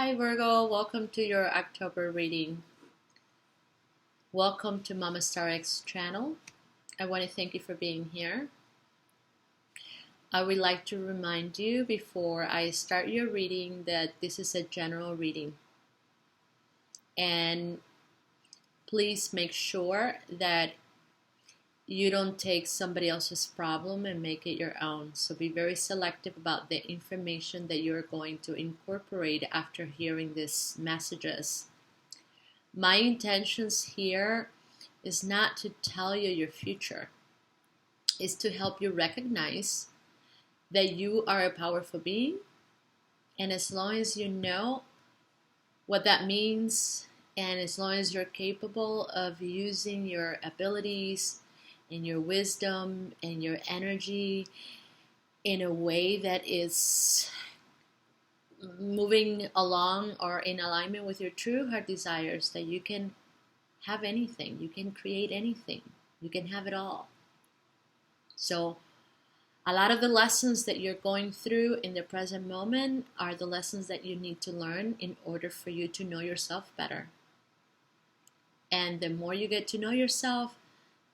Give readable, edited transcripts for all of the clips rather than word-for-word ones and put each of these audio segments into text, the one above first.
Hi Virgo, welcome to your October reading. Welcome to Mama Star X channel. I want to thank you for being here. I would like to remind you before I start your reading that this is a general reading. And please make sure that you don't take somebody else's problem and make it your own. So be very selective about the information that you're going to incorporate after hearing these messages. My intentions here is not to tell you your future. It's to help you recognize that you are a powerful being. And as long as you know what that means, and as long as you're capable of using your abilities and your wisdom and your energy in a way that is moving along or in alignment with your true heart desires, that you can have anything, you can create anything, you can have it all. So a lot of the lessons that you're going through in the present moment are the lessons that you need to learn in order for you to know yourself better. And the more you get to know yourself,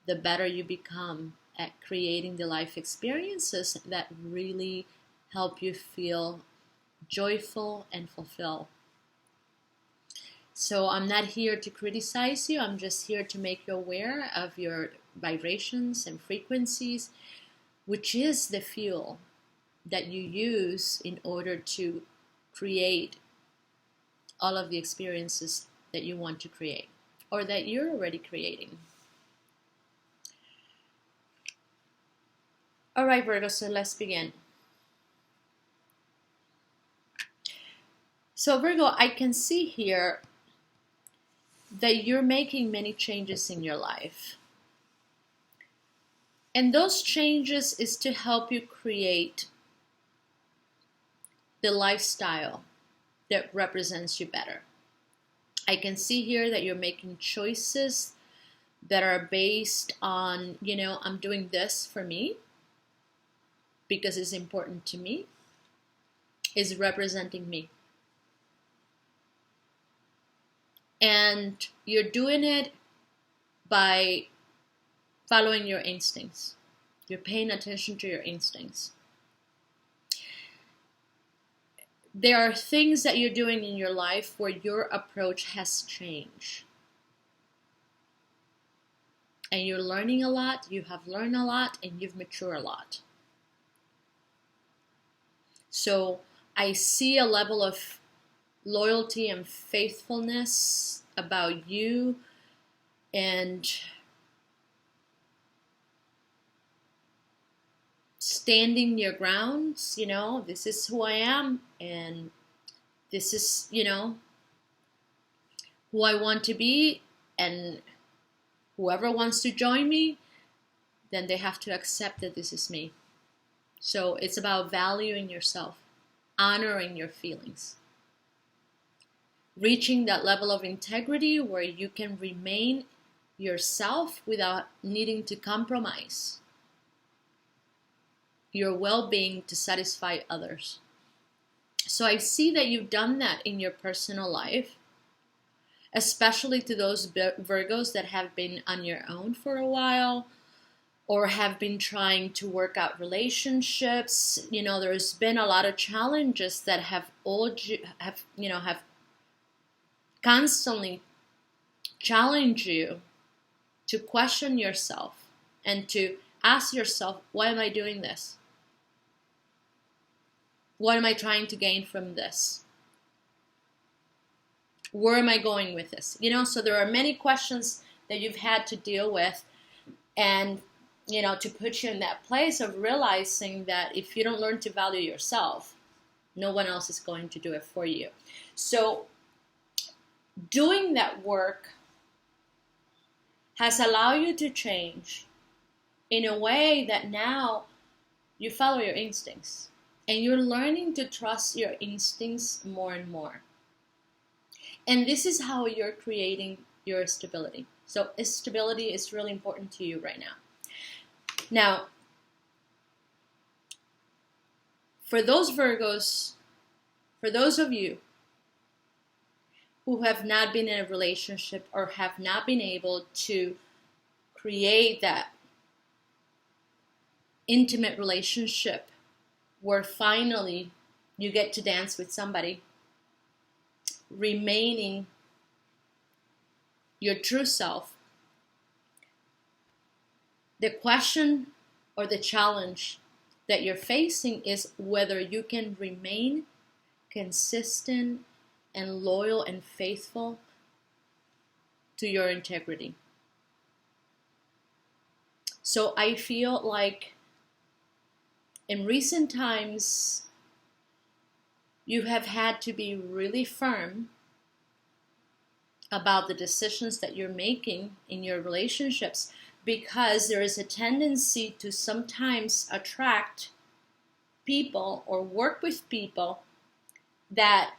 the better you become at creating the life experiences that really help you feel joyful and fulfilled. So I'm not here to criticize you. I'm just here to make you aware of your vibrations and frequencies, which is the fuel that you use in order to create all of the experiences that you want to create or that you're already creating. All right, Virgo, so let's begin. So Virgo, I can see here that you're making many changes in your life. And those changes is to help you create the lifestyle that represents you better. I can see here that you're making choices that are based on, I'm doing this for me because it's important to me, is representing me. And you're doing it by following your instincts. You're paying attention to your instincts. There are things that you're doing in your life where your approach has changed. And you're learning a lot, you have learned a lot, and you've matured a lot. So I see a level of loyalty and faithfulness about you, and standing your grounds. This is who I am, and this is, who I want to be, and whoever wants to join me, then they have to accept that this is me. So it's about valuing yourself, honoring your feelings, reaching that level of integrity where you can remain yourself without needing to compromise your well-being to satisfy others. So I see that you've done that in your personal life, especially to those Virgos that have been on your own for a while or have been trying to work out relationships. There's been a lot of challenges that have constantly challenged you to question yourself and to ask yourself, why am I doing this? What am I trying to gain from this? Where am I going with this? So there are many questions that you've had to deal with, and to put you in that place of realizing that if you don't learn to value yourself, no one else is going to do it for you. So doing that work has allowed you to change in a way that now you follow your instincts, and you're learning to trust your instincts more and more. And this is how you're creating your stability. So stability is really important to you right now. Now, for those Virgos, for those of you who have not been in a relationship or have not been able to create that intimate relationship where finally you get to dance with somebody, remaining your true self. The question or the challenge that you're facing is whether you can remain consistent and loyal and faithful to your integrity. So I feel like in recent times, you have had to be really firm about the decisions that you're making in your relationships, because there is a tendency to sometimes attract people or work with people that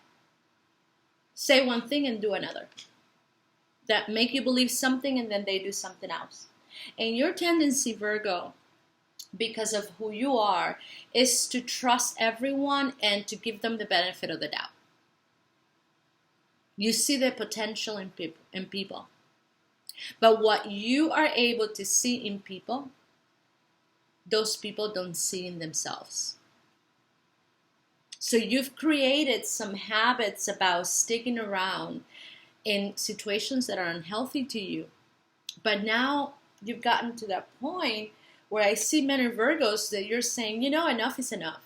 say one thing and do another, that make you believe something and then they do something else. And your tendency, Virgo, because of who you are, is to trust everyone and to give them the benefit of the doubt. You see the potential in people. But what you are able to see in people, those people don't see in themselves. So you've created some habits about sticking around in situations that are unhealthy to you. But now you've gotten to that point where I see many Virgos that you're saying, enough is enough.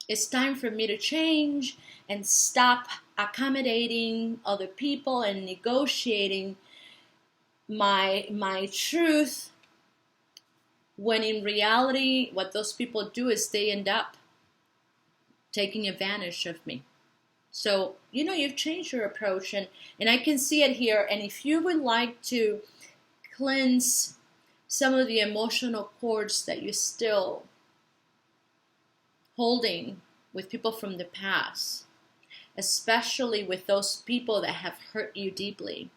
It's time for me to change and stop accommodating other people and negotiating my truth, when in reality what those people do is they end up taking advantage of me. So, you've changed your approach, and I can see it here. And if you would like to cleanse some of the emotional cords that you're still holding with people from the past, especially with those people that have hurt you deeply,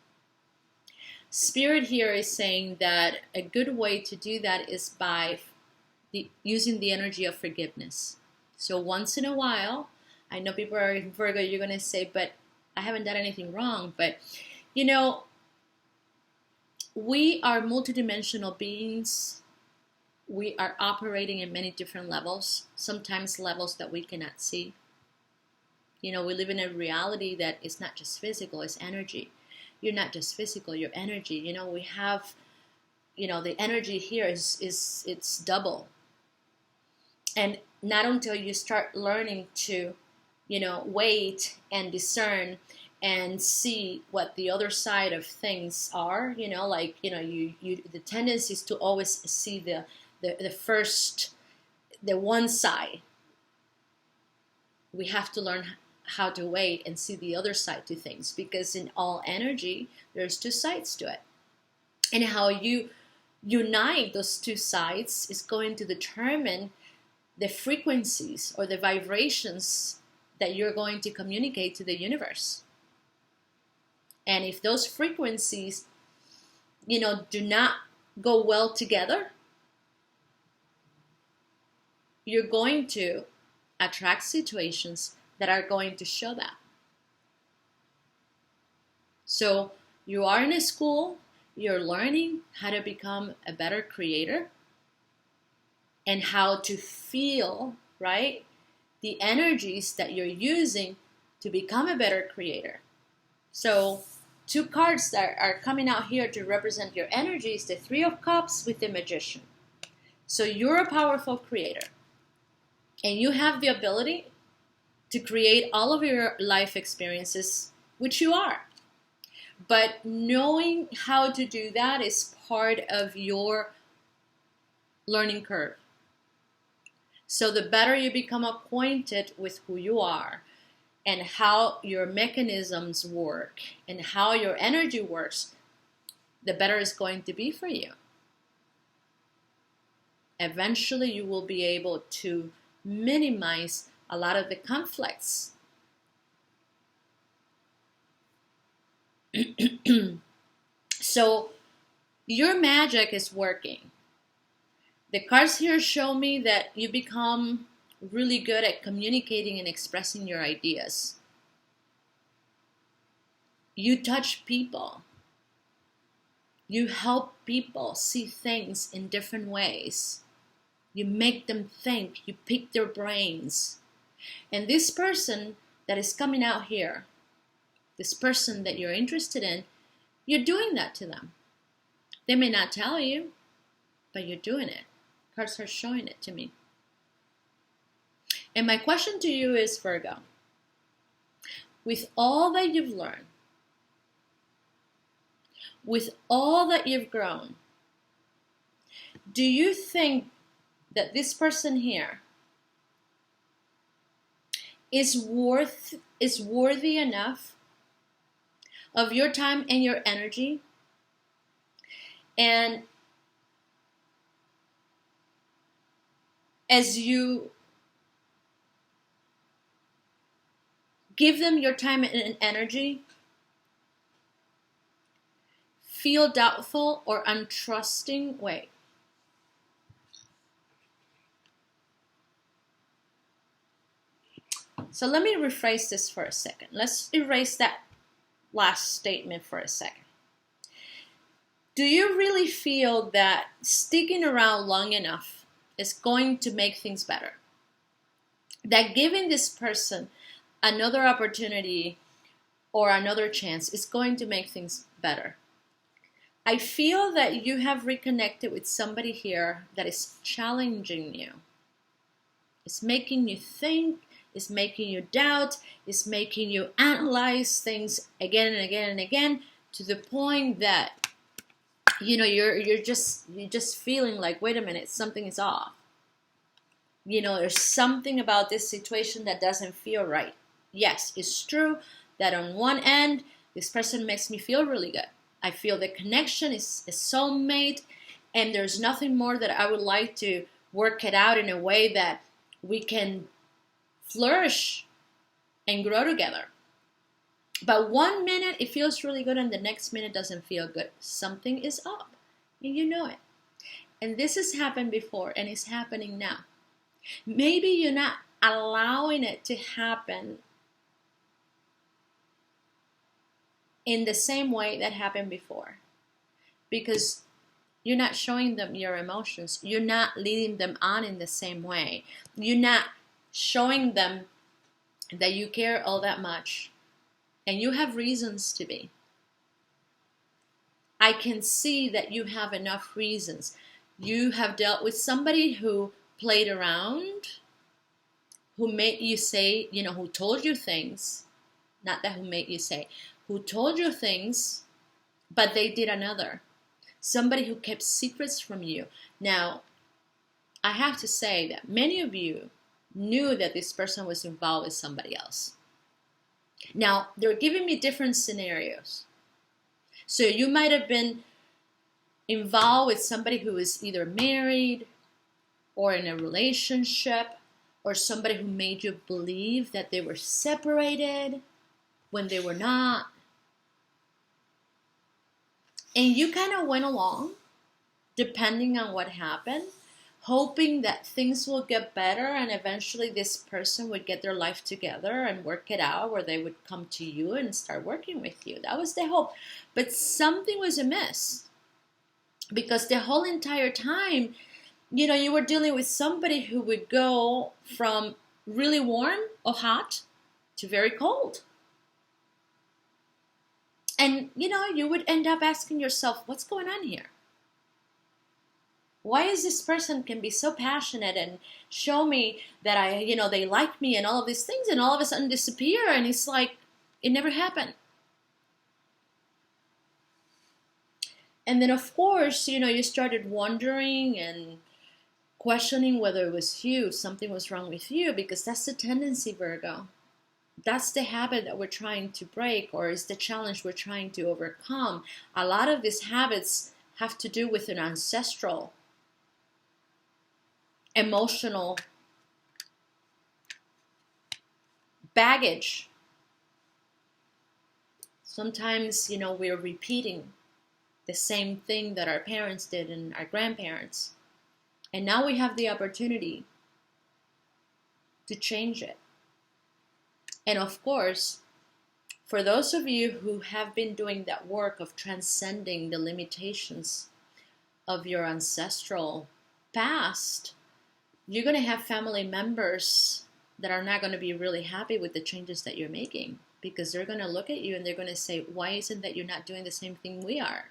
Spirit here is saying that a good way to do that is by using the energy of forgiveness. So once in a while, I know people are in Virgo, you're going to say, but I haven't done anything wrong. But, we are multidimensional beings. We are operating in many different levels, sometimes levels that we cannot see. We live in a reality that is not just physical, it's energy. You're not just physical, you're energy. We have, the energy here it's double. And not until you start learning to, wait and discern and see what the other side of things are, the tendency is to always see the one side. We have to learn how to wait and see the other side to things, because in all energy, there's two sides to it. And how you unite those two sides is going to determine the frequencies or the vibrations that you're going to communicate to the universe. And if those frequencies, do not go well together, you're going to attract situations that are going to show that. So you are in a school, you're learning how to become a better creator and how to feel, right, the energies that you're using to become a better creator. So two cards that are coming out here to represent your energies, the Three of Cups with the Magician. So you're a powerful creator, and you have the ability to create all of your life experiences, which you are. But knowing how to do that is part of your learning curve. So the better you become acquainted with who you are and how your mechanisms work and how your energy works, the better it's going to be for you. Eventually, you will be able to minimize a lot of the conflicts. So your magic is working. The cards here show me that you become really good at communicating and expressing your ideas. You touch people. You help people see things in different ways. You make them think. You pick their brains. And this person that is coming out here, this person that you're interested in, you're doing that to them. They may not tell you, but you're doing it. Cards are showing it to me. And my question to you is, Virgo, with all that you've learned, with all that you've grown, do you think that this person here is worthy enough of your time and your energy? And as you give them your time and energy, feel doubtful or untrusting? Wait. So let me rephrase this for a second. Let's erase that last statement for a second. Do you really feel that sticking around long enough is going to make things better? That giving this person another opportunity or another chance is going to make things better? I feel that you have reconnected with somebody here that is challenging you. It's making you think, it's making you doubt, it's making you analyze things again and again and again, to the point that you're just feeling like, wait a minute, something is off. There's something about this situation that doesn't feel right. Yes, it's true that on one end, this person makes me feel really good. I feel the connection is a soulmate, and there's nothing more that I would like to work it out in a way that we can flourish and grow together. But 1 minute it feels really good and the next minute doesn't feel good. Something is up and you know it. And this has happened before and it's happening now. Maybe you're not allowing it to happen in the same way that happened before, because you're not showing them your emotions. You're not leading them on in the same way. You're not showing them that you care all that much. And you have reasons to be. I can see that you have enough reasons. You have dealt with somebody who played around, who made you say, who told you things, not that who made you say, who told you things, but they did another. Somebody who kept secrets from you. Now, I have to say that many of you knew that this person was involved with somebody else. Now, they're giving me different scenarios. So you might have been involved with somebody who is either married or in a relationship, or somebody who made you believe that they were separated when they were not. And you kind of went along, depending on what happened, hoping that things will get better and eventually this person would get their life together and work it out, where they would come to you and start working with you. That was the hope. But something was amiss, because the whole entire time, you were dealing with somebody who would go from really warm or hot to very cold. And, you would end up asking yourself, what's going on here? Why is this person can be so passionate and show me that they like me and all of these things, and all of a sudden disappear, and it's like it never happened. And then of course, you started wondering and questioning whether it was you, something was wrong with you, because that's the tendency, Virgo. That's the habit that we're trying to break, or is the challenge we're trying to overcome. A lot of these habits have to do with an ancestral emotional baggage. Sometimes, we're repeating the same thing that our parents did and our grandparents. And now we have the opportunity to change it. And of course, For those of you who have been doing that work of transcending the limitations of your ancestral past, you're going to have family members that are not going to be really happy with the changes that you're making, because they're going to look at you and they're going to say, why isn't that you're not doing the same thing we are?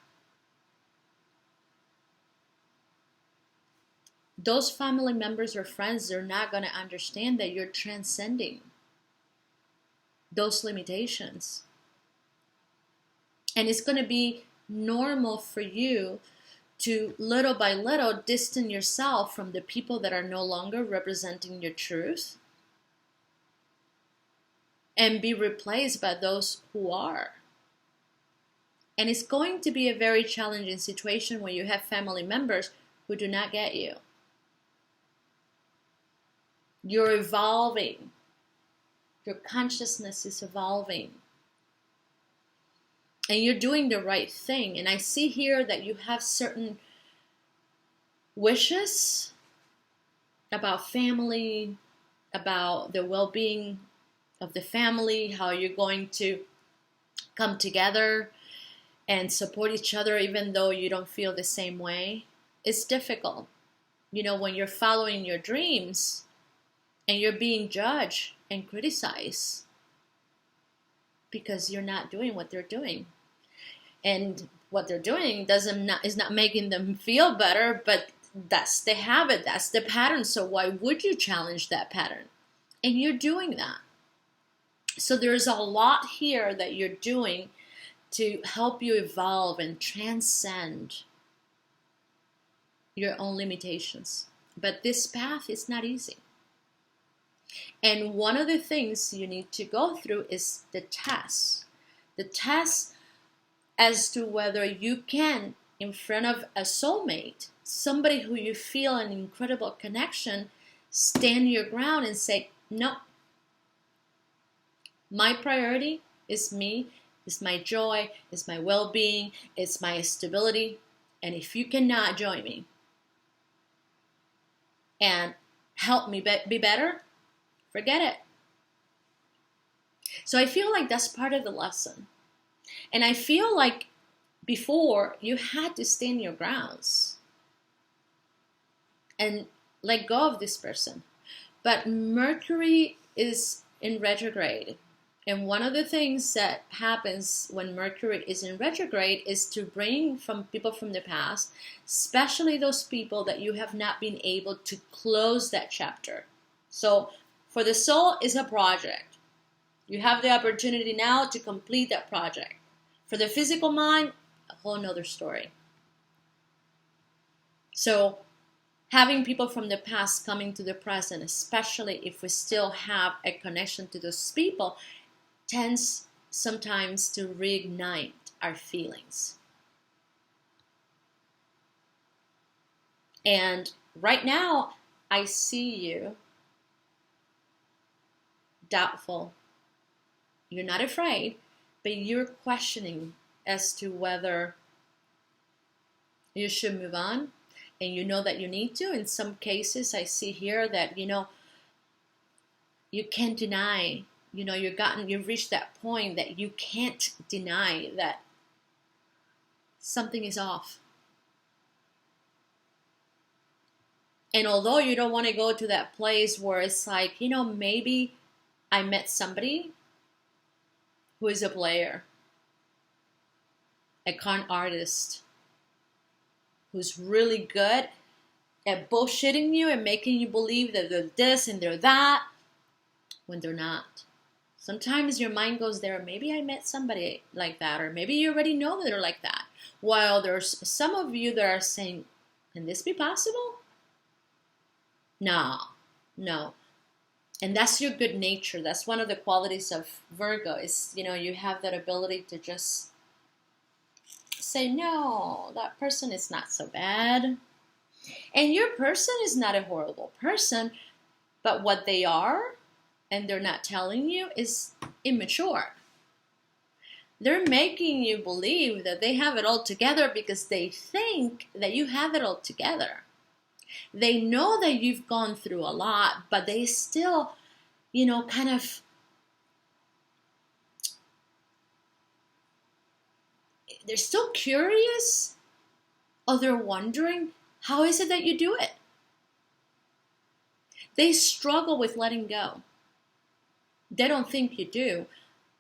Those family members or friends, they're not going to understand that you're transcending those limitations. And it's going to be normal for you to little by little distance yourself from the people that are no longer representing your truth and be replaced by those who are. And it's going to be a very challenging situation when you have family members who do not get you. You're evolving. Your consciousness is evolving. And you're doing the right thing. And I see here that you have certain wishes about family, about the well-being of the family, how you're going to come together and support each other even though you don't feel the same way. It's difficult. You know, when you're following your dreams and you're being judged and criticized because you're not doing what they're doing. And what they're doing is not making them feel better, but that's the habit, that's the pattern. So why would you challenge that pattern? And you're doing that. So there's a lot here that you're doing to help you evolve and transcend your own limitations. But this path is not easy. And one of the things you need to go through is the test. The test as to whether you can, in front of a soulmate, somebody who you feel an incredible connection, stand your ground and say, no, my priority is me, is my joy, is my well-being, it's my stability. And if you cannot join me and help me be better, forget it. So I feel like that's part of the lesson. And I feel like before you had to stand your grounds and let go of this person. But Mercury is in retrograde. And one of the things that happens when Mercury is in retrograde is to bring from people from the past, especially those people that you have not been able to close that chapter. So for the soul is a project. You have the opportunity now to complete that project. For the physical mind, a whole nother story. So having people from the past coming to the present, especially if we still have a connection to those people, tends sometimes to reignite our feelings. And right now, I see you doubtful. You're not afraid, but you're questioning as to whether you should move on. And you know that you need to. In some cases, I see here that, you can't deny, you've reached that point that you can't deny that something is off. And although you don't want to go to that place where it's like, maybe I met somebody who is a player, a con artist, who's really good at bullshitting you and making you believe that they're this and they're that, when they're not. Sometimes your mind goes there, maybe I met somebody like that, or maybe you already know that they're like that. While there's some of you that are saying, can this be possible? No. And that's your good nature. That's one of the qualities of Virgo is, you have that ability to just say, no, that person is not so bad. And your person is not a horrible person, but what they are, and they're not telling you, is immature. They're making you believe that they have it all together because they think that you have it all together. They know that you've gone through a lot, but they still, kind of they're still curious, or they're wondering, how is it that you do it? They struggle with letting go. They don't think you do.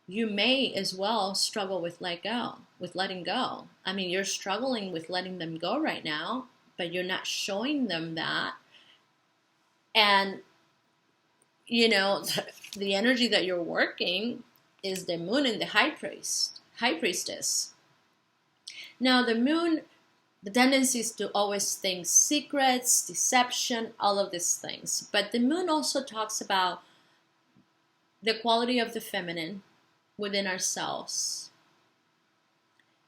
You may as well struggle with letting go. I mean, you're struggling with letting them go right now, but you're not showing them that. And, you know, the energy that you're working is the moon and the high priestess. Now, the moon, the tendency is to always think secrets, deception, all of these things. But the moon also talks about the quality of the feminine within ourselves.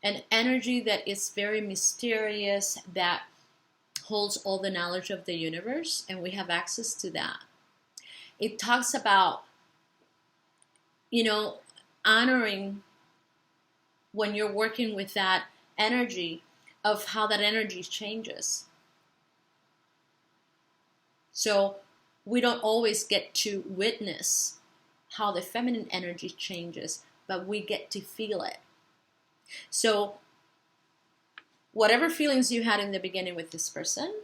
An energy that is very mysterious, that holds all the knowledge of the universe, and we have access to that. It talks about, you know, honoring when you're working with that energy, of how that energy changes. So we don't always get to witness how the feminine energy changes, but we get to feel it. So whatever feelings you had in the beginning with this person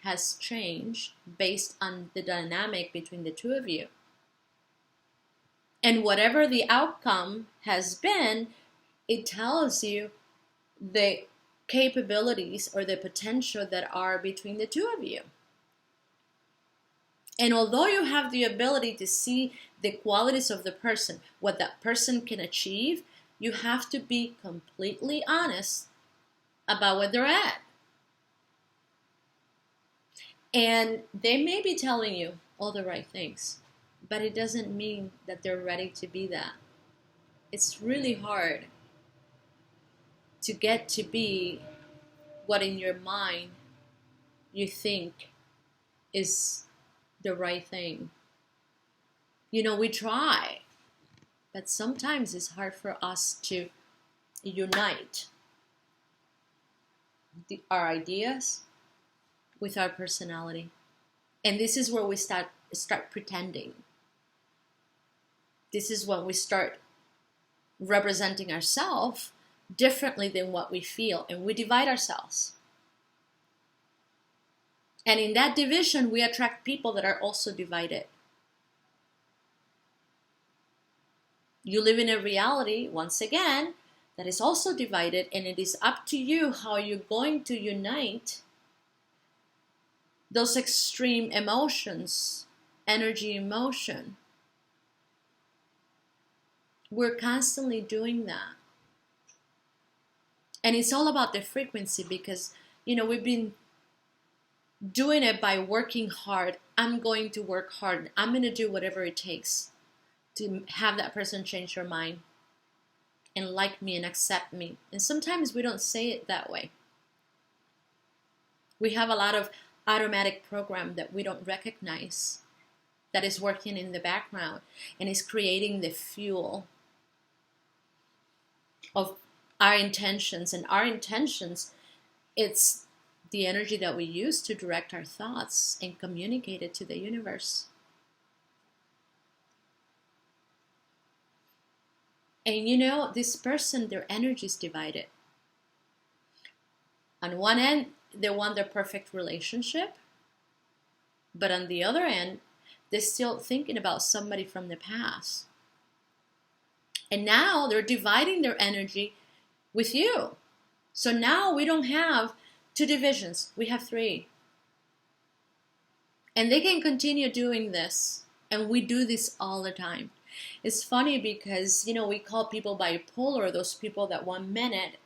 has changed based on the dynamic between the two of you. And whatever the outcome has been, it tells you the capabilities or the potential that are between the two of you. And although you have the ability to see the qualities of the person, what that person can achieve, you have to be completely honest about where they're at. And they may be telling you all the right things, but it doesn't mean that they're ready to be that. It's really hard to get to be what in your mind you think is the right thing. You know, we try, but sometimes it's hard for us to unite our ideas with our personality. And this is where we start pretending. This is when we start representing ourselves differently than what we feel, and we divide ourselves. And in that division, we attract people that are also divided. You live in a reality, once again, that is also divided, and it is up to you how you're going to unite those extreme emotions, energy, emotion. We're constantly doing that. And it's all about the frequency, because, you know, we've been doing it by working hard. I'm going to work hard. I'm going to do whatever it takes to have that person change their mind and like me and accept me. And sometimes we don't say it that way. We have a lot of automatic program that we don't recognize that is working in the background and is creating the fuel of our intentions. And our intentions, it's the energy that we use to direct our thoughts and communicate it to the universe. And you know, this person, their energy is divided. On one end, they want their perfect relationship. But on the other end, they're still thinking about somebody from the past. And now they're dividing their energy with you. So now we don't have 2 divisions, we have 3. And they can continue doing this. And we do this all the time. It's funny because, you know, we call people bipolar, those people that 1 minute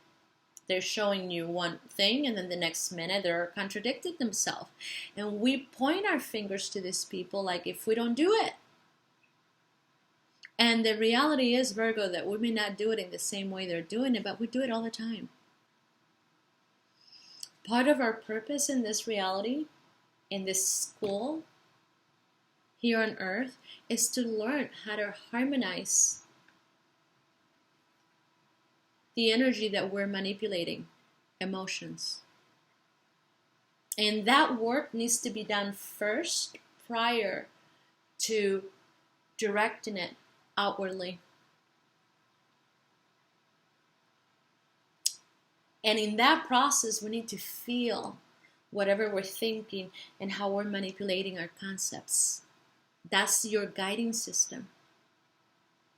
they're showing you one thing and then the next minute they're contradicting themselves. And we point our fingers to these people like if we don't do it. And the reality is, Virgo, that we may not do it in the same way they're doing it, but we do it all the time. Part of our purpose in this reality, in this school, here on earth, is to learn how to harmonize the energy that we're manipulating, emotions. And that work needs to be done first prior to directing it outwardly. And in that process, we need to feel whatever we're thinking and how we're manipulating our concepts. That's your guiding system.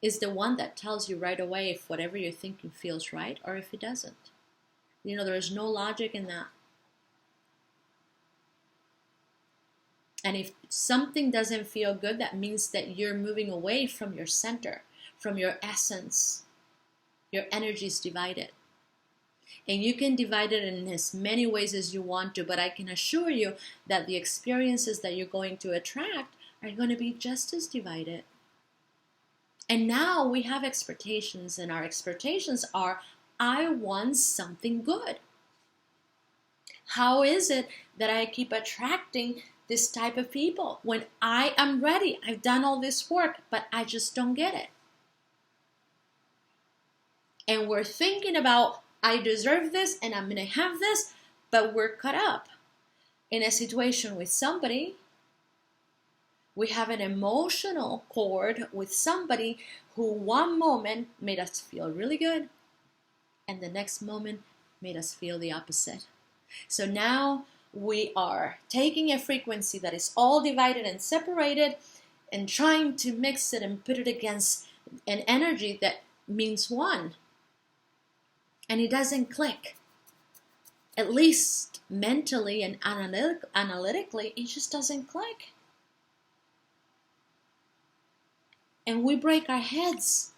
Is the one that tells you right away if whatever you're thinking feels right or if it doesn't. You know, there is no logic in that. And if something doesn't feel good, that means that you're moving away from your center, from your essence. Your energy is divided. And you can divide it in as many ways as you want to, but I can assure you that the experiences that you're going to attract are going to be just as divided. And now we have expectations, and our expectations are, I want something good. How is it that I keep attracting this type of people when I am ready? I've done all this work, but I just don't get it. And we're thinking about, I deserve this and I'm going to have this, but we're caught up in a situation with somebody. We have an emotional cord with somebody who one moment made us feel really good and the next moment made us feel the opposite. So now we are taking a frequency that is all divided and separated and trying to mix it and put it against an energy that means one. And it doesn't click. At least mentally and analytically, it just doesn't click. And we break our heads.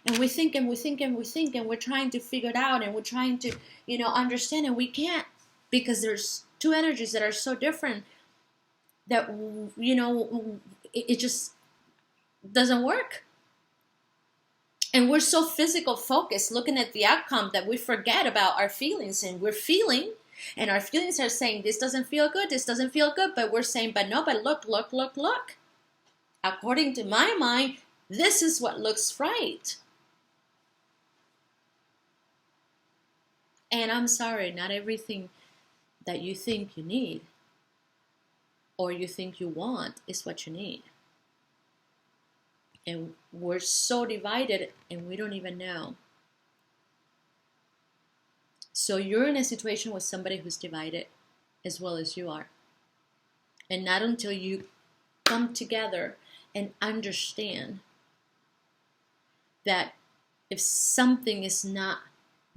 And we think and we think and we think and we're trying to figure it out and we're trying to, understand, and we can't, because there's two energies that are so different that, it just doesn't work. And we're so physical focused looking at the outcome that we forget about our feelings, and we're feeling, and our feelings are saying, this doesn't feel good, this doesn't feel good, but we're saying, but no, but look. According to my mind, this is what looks right. And I'm sorry, not everything that you think you need or you think you want is what you need. And we're so divided and we don't even know. So you're in a situation with somebody who's divided as well as you are. And not until you come together and understand that if something is not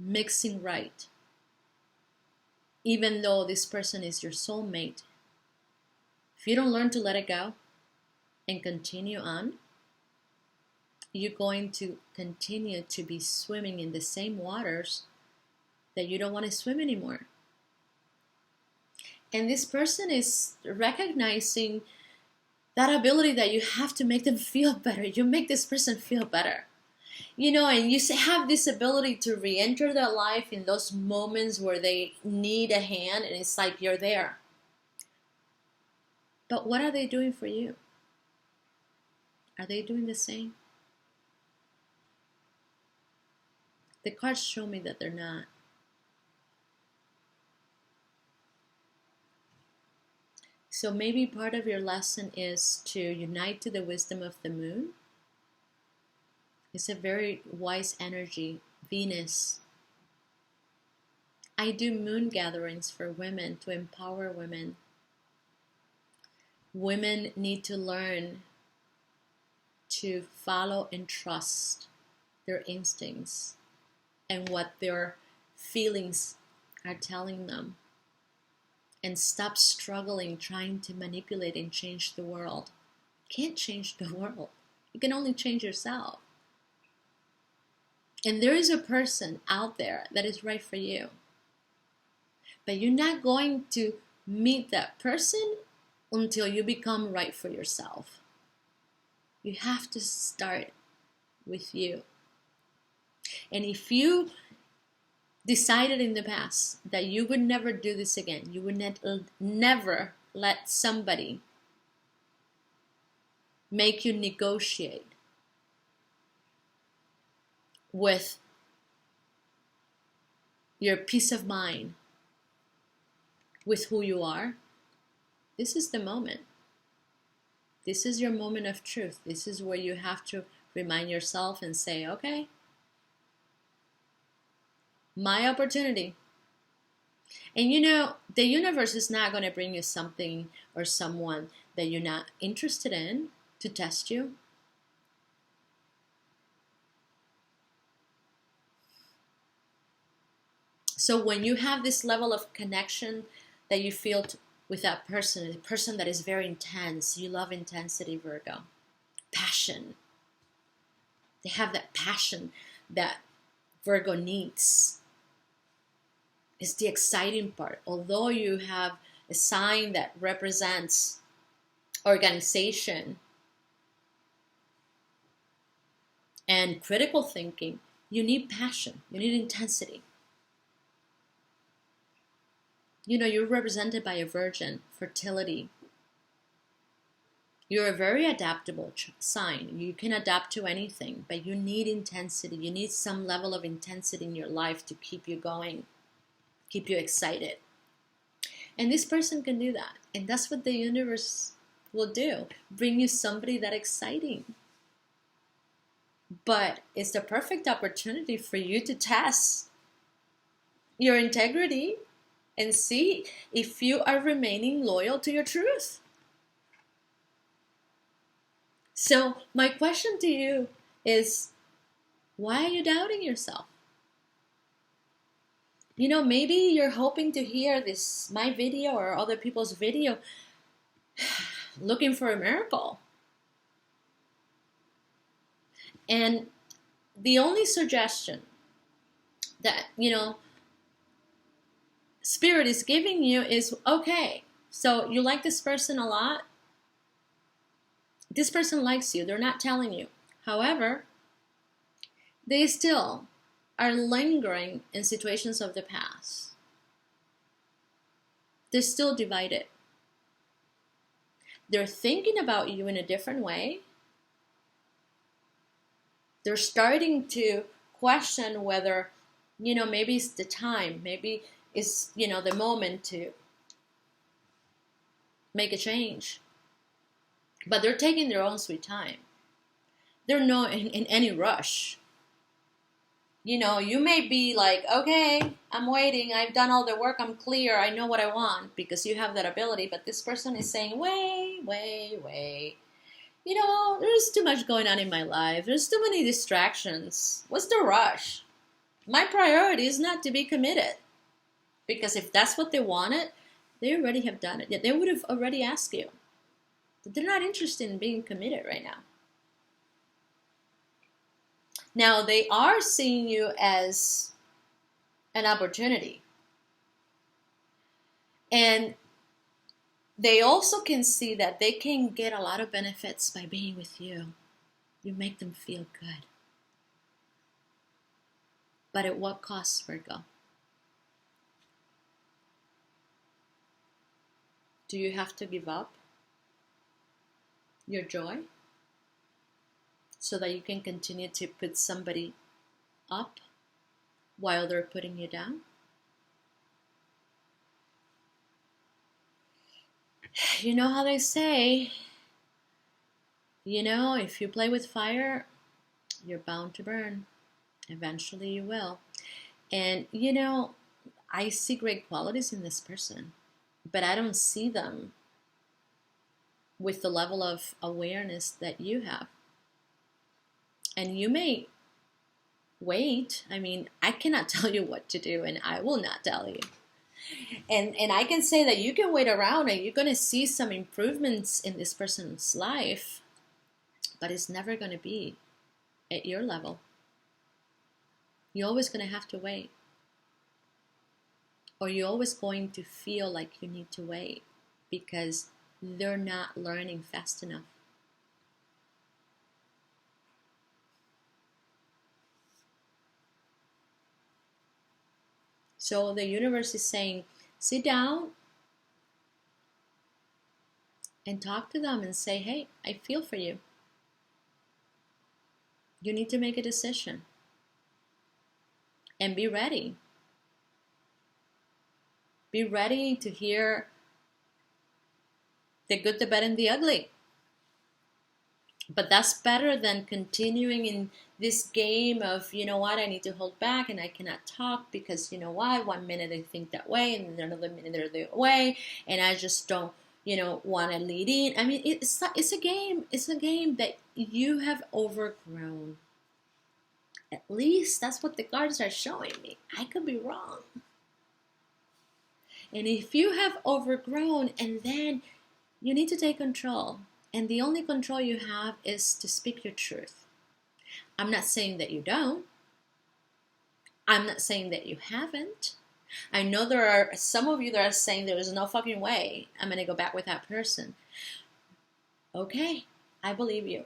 mixing right, even though this person is your soulmate, if you don't learn to let it go and continue on, you're going to continue to be swimming in the same waters that you don't want to swim anymore. And this person is recognizing that ability that you have to make them feel better. You make this person feel better. And you have this ability to re-enter their life in those moments where they need a hand, and it's like you're there. But what are they doing for you? Are they doing the same? The cards show me that they're not. So maybe part of your lesson is to unite to the wisdom of the moon. It's a very wise energy, Venus. I do moon gatherings for women to empower women. Women need to learn to follow and trust their instincts and what their feelings are telling them. And stop struggling trying to manipulate and change the world. You can't change the world. You can only change yourself. And there is a person out there that is right for you. But you're not going to meet that person until you become right for yourself. You have to start with you. And if you decided in the past that you would never do this again, you would never let somebody make you negotiate with your peace of mind, with who you are, this is the moment. This is your moment of truth. This is where you have to remind yourself and say, okay, my opportunity. And you know, the universe is not going to bring you something or someone that you're not interested in to test you. So when you have this level of connection that you feel with that person, a person that is very intense, you love intensity, Virgo, passion. They have that passion that Virgo needs. It's the exciting part. Although you have a sign that represents organization and critical thinking, you need passion, you need intensity. You know, you're represented by a virgin, fertility. You're a very adaptable sign. You can adapt to anything, but you need intensity. You need some level of intensity in your life to keep you going, keep you excited. And this person can do that. And that's what the universe will do. Bring you somebody that exciting. But it's the perfect opportunity for you to test your integrity and see if you are remaining loyal to your truth. So my question to you is, why are you doubting yourself? You know, maybe you're hoping to hear this, my video or other people's video, looking for a miracle. And the only suggestion that, you know, Spirit is giving you is, okay, so you like this person a lot. This person likes you. They're not telling you. However, they still are lingering in situations of the past. They're still divided. They're thinking about you in a different way. They're starting to question whether, you know, maybe it's the time, maybe it's, you know, the moment to make a change. But they're taking their own sweet time. They're not in any rush. You know, you may be like, okay, I'm waiting. I've done all the work. I'm clear. I know what I want, because you have that ability. But this person is saying, wait. You know, there's too much going on in my life. There's too many distractions. What's the rush? My priority is not to be committed. Because if that's what they wanted, they already have done it. They would have already asked you. But they're not interested in being committed right now. Now, they are seeing you as an opportunity. And they also can see that they can get a lot of benefits by being with you. You make them feel good. But at what cost, Virgo? Do you have to give up your joy so that you can continue to put somebody up while they're putting you down? You know how they say, you know, if you play with fire, you're bound to burn. Eventually you will. And, you know, I see great qualities in this person, but I don't see them with the level of awareness that you have. And you may wait. I mean, I cannot tell you what to do, and I will not tell you. And I can say that you can wait around and you're going to see some improvements in this person's life, but it's never going to be at your level. You're always going to have to wait. Or you're always going to feel like you need to wait because they're not learning fast enough. So the universe is saying, sit down and talk to them and say, hey, I feel for you. You need to make a decision. And be ready. Be ready to hear the good, the bad, and the ugly. But that's better than continuing in this game of, you know what, I need to hold back and I cannot talk because, you know what, 1 minute I think that way and then another minute they're the way, and I just don't, want to lead in. I mean, it's a game. It's a game that you have overgrown. At least that's what the cards are showing me. I could be wrong. And if you have overgrown, and then you need to take control. And the only control you have is to speak your truth. I'm not saying that you don't. I'm not saying that you haven't. I know there are some of you that are saying there is no fucking way I'm going to go back with that person. Okay, I believe you.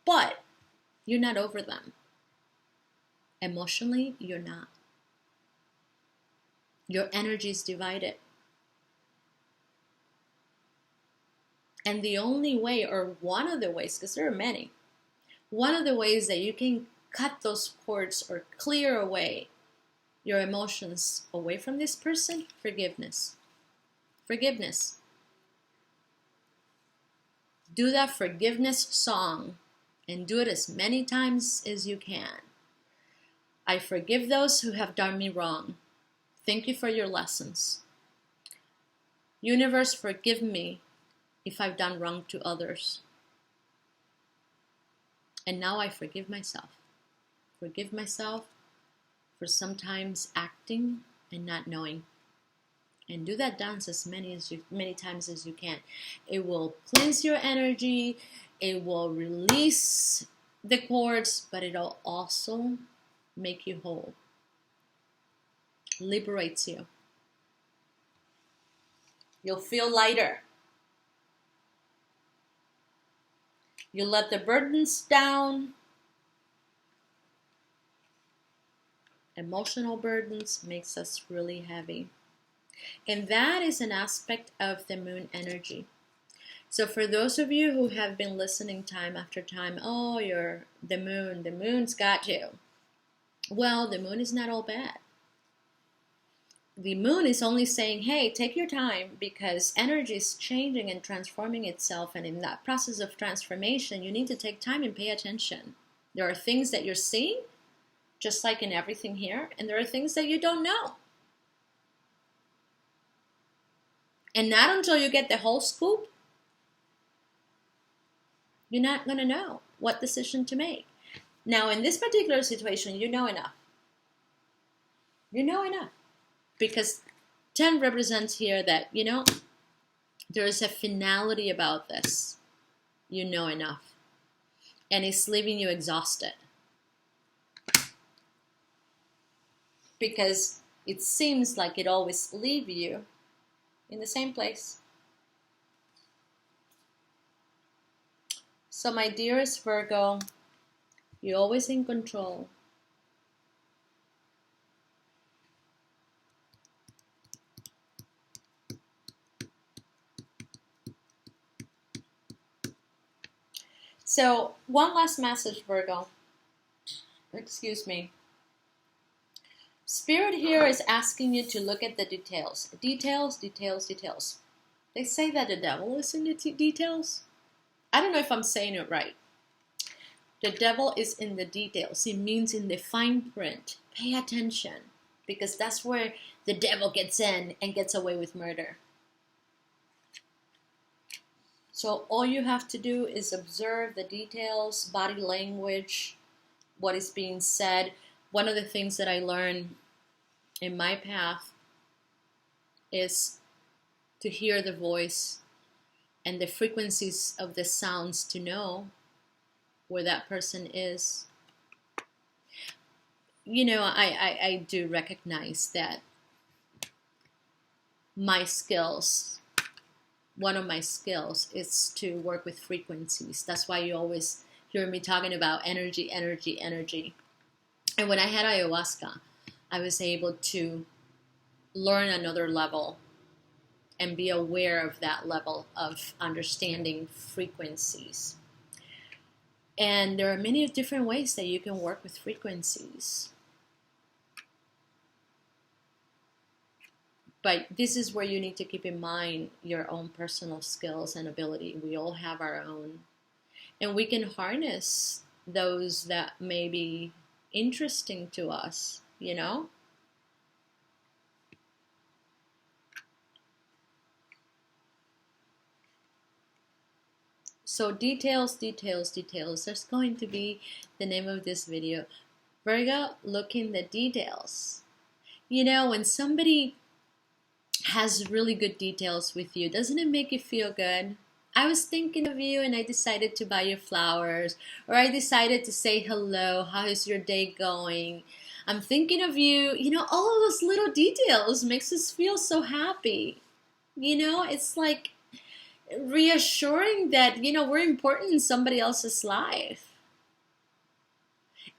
But you're not over them. Emotionally, you're not. Your energy is divided. And the only way, or one of the ways, because there are many, one of the ways that you can cut those cords or clear away your emotions away from this person, forgiveness. Forgiveness. Do that forgiveness song and do it as many times as you can. I forgive those who have done me wrong. Thank you for your lessons. Universe, forgive me if I've done wrong to others. And now I forgive myself. Forgive myself for sometimes acting and not knowing. And do that dance as many times as you can. It will cleanse your energy. It will release the cords, but it'll also make you whole. Liberates you. You'll feel lighter. You let the burdens down. Emotional burdens makes us really heavy. And that is an aspect of the moon energy. So for those of you who have been listening time after time, oh, you're the moon's got you. Well, the moon is not all bad. The moon is only saying, hey, take your time, because energy is changing and transforming itself. And in that process of transformation, you need to take time and pay attention. There are things that you're seeing, just like in everything here, and there are things that you don't know. And not until you get the whole scoop, you're not going to know what decision to make. Now, in this particular situation, you know enough. You know enough. Because 10 represents here that, there is a finality about this. You know enough. And it's leaving you exhausted. Because it seems like it always leaves you in the same place. So my dearest Virgo, you're always in control. So one last message, Virgo. Excuse me. Spirit here is asking you to look at the details. Details, details, details. They say that the devil is in the details. I don't know if I'm saying it right. The devil is in the details. It means in the fine print. Pay attention, because that's where the devil gets in and gets away with murder. So all you have to do is observe the details, body language, what is being said. One of the things that I learned in my path is to hear the voice and the frequencies of the sounds to know where that person is. I do recognize that one of my skills is to work with frequencies. That's why you always hear me talking about energy, energy, energy. And when I had ayahuasca, I was able to learn another level and be aware of that level of understanding frequencies. And there are many different ways that you can work with frequencies. But this is where you need to keep in mind your own personal skills and ability. We all have our own And we can harness those that may be interesting to us, you know? So details, details, details. That's going to be the name of this video. Virgo, look in the details. You know, when somebody has really good details with you, doesn't it make you feel good? I was thinking of you and I decided to buy you flowers, or I decided to say hello, how is your day going? I'm thinking of you. You know, all of those little details makes us feel so happy. You know, it's like reassuring that, you know, we're important in somebody else's life.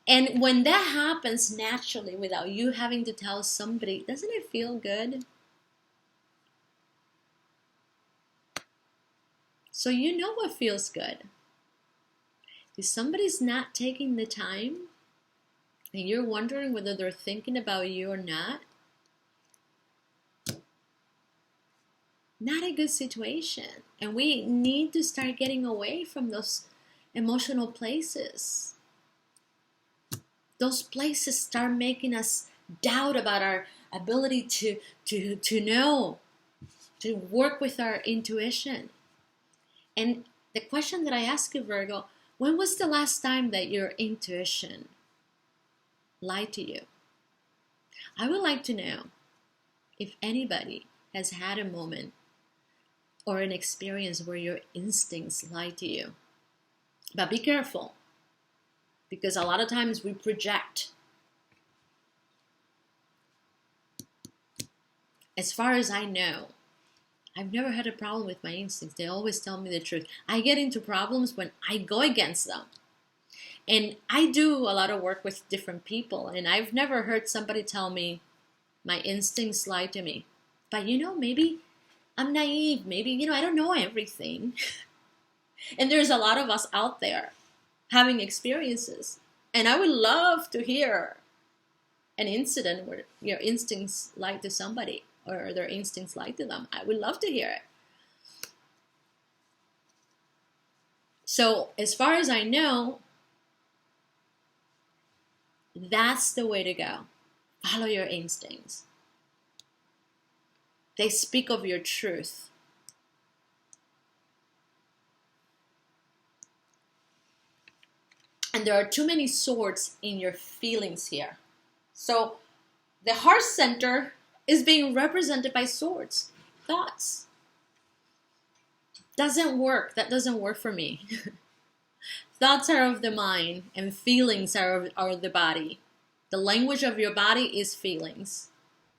And when that happens naturally without you having to tell somebody, doesn't it feel good? So you know what feels good. If somebody's not taking the time and you're wondering whether they're thinking about you or not a good situation. And we need to start getting away from those emotional places. Those places start making us doubt about our ability to know, to work with our intuition. And the question that I ask you, Virgo, when was the last time that your intuition lied to you? I would like to know if anybody has had a moment or an experience where your instincts lie to you. But be careful, because a lot of times we project. As far as I know, I've never had a problem with my instincts. They always tell me the truth. I get into problems when I go against them. And I do a lot of work with different people, and I've never heard somebody tell me my instincts lie to me. But you know, maybe I'm naive. Maybe, you know, I don't know everything. And there's a lot of us out there having experiences. And I would love to hear an incident where your instincts lied to somebody or their instincts lied to them. I would love to hear it. So as far as I know, that's the way to go. Follow your instincts. They speak of your truth. And there are too many swords in your feelings here. So the heart center is being represented by swords, thoughts. Doesn't work. That doesn't work for me. Thoughts are of the mind and feelings are of the body. The language of your body is feelings.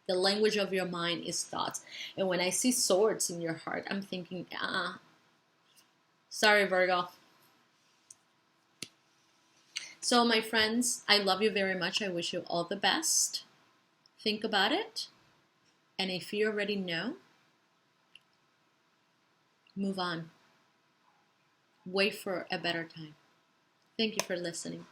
The language of your mind is thoughts. And when I see swords in your heart, I'm thinking, sorry, Virgo. So my friends, I love you very much. I wish you all the best. Think about it. And if you already know, move on. Wait for a better time. Thank you for listening.